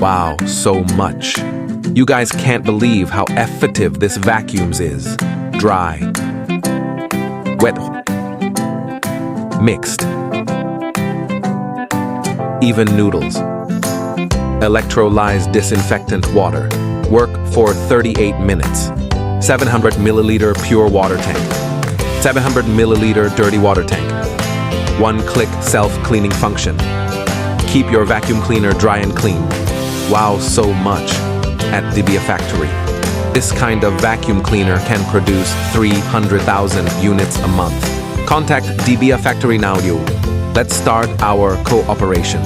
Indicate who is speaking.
Speaker 1: Wow, so much. You guys can't believe how effective this vacuums is. Dry, wet, mixed, even noodles. Electrolyzed disinfectant water. Work for 38 minutes. 700 milliliter pure water tank. 700 milliliter dirty water tank. One-click self-cleaning function. Keep your vacuum cleaner dry and clean. Wow, so much at Dibea factory. This kind of vacuum cleaner can produce 300,000 units a month. Contact Dibea factory now, you. Let's start our cooperation.